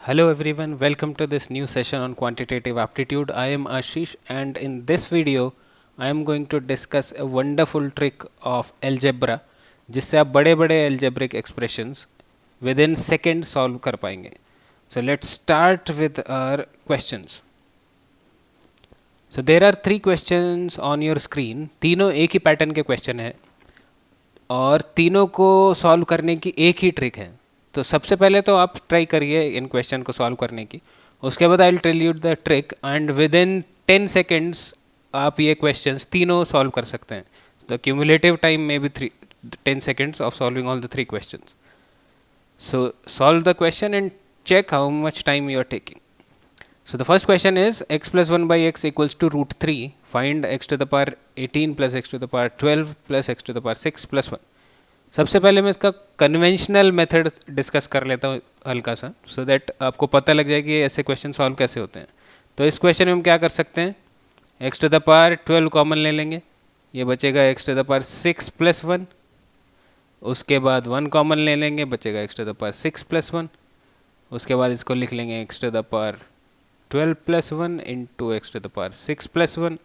Hello everyone, welcome to this new session on quantitative aptitude. I am Ashish and in this video I am going to discuss a wonderful trick of algebra जिससे आप बड़े बड़े algebraic expressions within seconds solve कर पाएंगे. So let's start with our questions. So there are three questions on your screen. तीनों एक ही pattern के question है और तीनों को सॉल्व करने की एक ही ट्रिक है. तो सबसे पहले तो आप ट्राई करिए इन क्वेश्चन को सॉल्व करने की. उसके बाद I will tell you the trick and within 10 seconds आप ये क्वेश्चंस तीनों सॉल्व कर सकते हैं. The cumulative time may be 10 seconds of solving all the three questions. So solve the question and check how much time you are taking. So the first question is x plus 1 by x equals to root 3. Find x to the power 18 plus x to the power 12 plus x to the power 6 plus 1. सबसे पहले मैं इसका conventional method discuss कर लेता हूँ हल्का सा, so that आपको पता लग जाए कि ऐसे क्वेश्चन सॉल्व कैसे होते हैं. तो इस क्वेश्चन में हम क्या कर सकते हैं, x to the power 12 common ले लेंगे, ये बचेगा x to the power 6 plus 1. उसके बाद 1 कॉमन ले लेंगे, बचेगा x to the power 6 plus 1. उसके बाद इसको लिख लेंगे x to the power 12 plus 1 into x to the power 6 plus 1.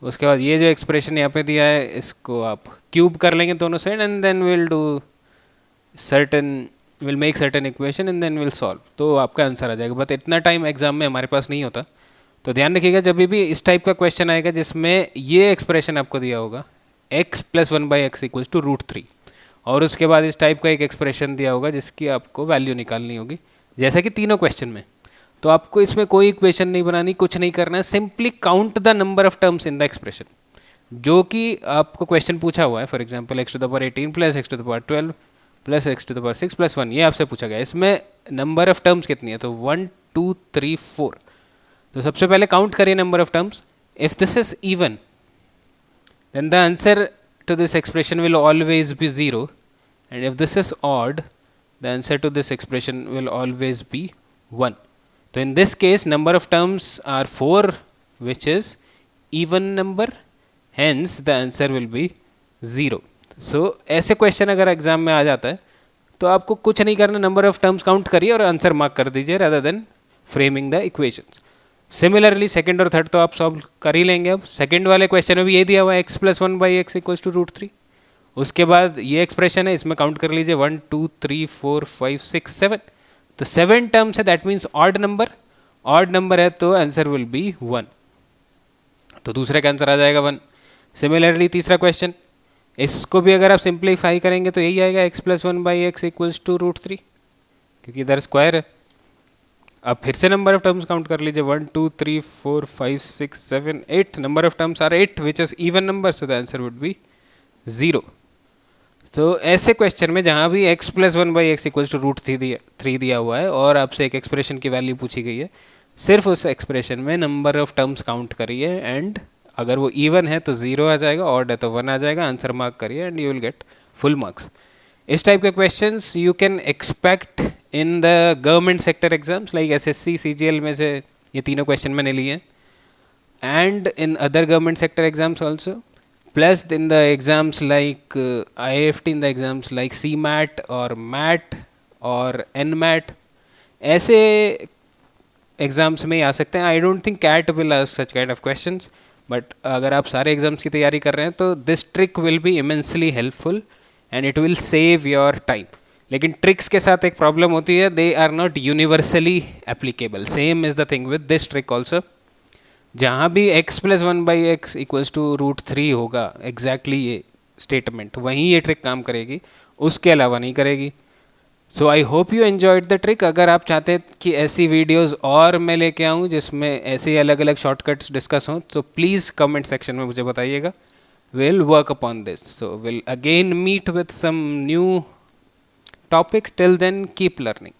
उसके बाद ये जो एक्सप्रेशन यहाँ पे दिया है इसको आप क्यूब कर लेंगे दोनों side and then will make certain equation and then will solve. तो आपका आंसर आ जाएगा. बट इतना टाइम एग्जाम में हमारे पास नहीं होता, तो ध्यान रखिएगा जब भी इस टाइप का क्वेश्चन आएगा जिसमें ये एक्सप्रेशन आपको दिया होगा x plus 1 by x equals to root 3, और उसके बाद इस टाइप का एक एक्सप्रेशन दिया होगा जिसकी आपको वैल्यू निकालनी होगी, जैसा कि तीनों क्वेश्चन में. तो आपको इसमें कोई इक्वेशन नहीं बनानी, कुछ नहीं करना है, simply count the number of terms in the expression जो कि आपको क्वेश्चन पूछा हुआ है. For example x to the power 18 plus x to the power 12 plus x to the power 6 plus 1, ये आपसे पूछा गया. इसमें नंबर ऑफ टर्म्स कितनी है, तो 1 2 3 4. तो सबसे पहले काउंट करिए number of terms. If this is even then the answer to this expression will always be 0, and if this is odd the answer to this expression will always be 1. So in this case number of terms are 4, which is even number, hence the answer will be 0. So ऐसे question अगर exam में आ जाता है तो आपको कुछ नहीं करना, नंबर ऑफ टर्म्स काउंट करिए और आंसर मार्क कर दीजिए rather than framing the equations. Similarly second और थर्ड तो आप सॉल्व कर ही लेंगे. अब सेकंड वाले क्वेश्चन में भी ये दिया हुआ है x plus 1 by x equals to root 3. उसके बाद ये एक्सप्रेशन है, इसमें काउंट कर लीजिए 1 2 3 4 5 6 7. तो 7 टर्म्स है, दैट मीन्स ऑड नंबर है, तो आंसर विल बी 1. तो दूसरे का आंसर आ जाएगा 1. सिमिलरली तीसरा क्वेश्चन, इसको भी अगर आप सिंप्लीफाई करेंगे तो यही आएगा x plus 1 by x equals to root 3, क्योंकि इधर स्क्वायर है. अब फिर से नंबर ऑफ टर्म्स काउंट कर लीजिए 1 2 3 4 5 6 7 8. Number of terms are 8 which is even number, so the answer would be 0. तो ऐसे क्वेश्चन में जहाँ भी x plus 1 by x equals to root 3 दिया हुआ है और आपसे एक एक्सप्रेशन की वैल्यू पूछी गई है, सिर्फ उस एक्सप्रेशन में नंबर ऑफ टर्म्स काउंट करिए, एंड अगर वो इवन है तो 0 आ जाएगा, ऑड है तो 1 आ जाएगा. आंसर मार्क करिए and you will get full marks. इस टाइप के questions you can expect in the government sector exams like SSC CGL में से ये तीनों क्वेश्चन मैंने लिए हैं, and in other government sector exams also, plus in the exams like IIFT, in the exams like CMAT or MAT or NMAT, ऐसे exams में आ सकते हैं. I don't think CAT will ask such kind of questions, but अगर आप सारे exams की तैयारी कर रहे हैं तो this trick will be immensely helpful and it will save your time. लेकिन ट्रिक्स के साथ एक प्रॉब्लम होती है, they are not universally applicable. Same is the thing with this trick also. जहाँ भी x plus 1 by x equals to root 3 होगा exactly ये स्टेटमेंट, वहीं ये ट्रिक काम करेगी, उसके अलावा नहीं करेगी. So I hope you enjoyed the trick. अगर आप चाहते हैं कि ऐसी वीडियोस और मैं लेके आऊँ जिसमें ऐसे ही अलग अलग शॉर्टकट्स डिस्कस हों, तो प्लीज़ कमेंट सेक्शन में मुझे बताइएगा. Will work upon this. So will again meet with some new topic. Till then keep learning.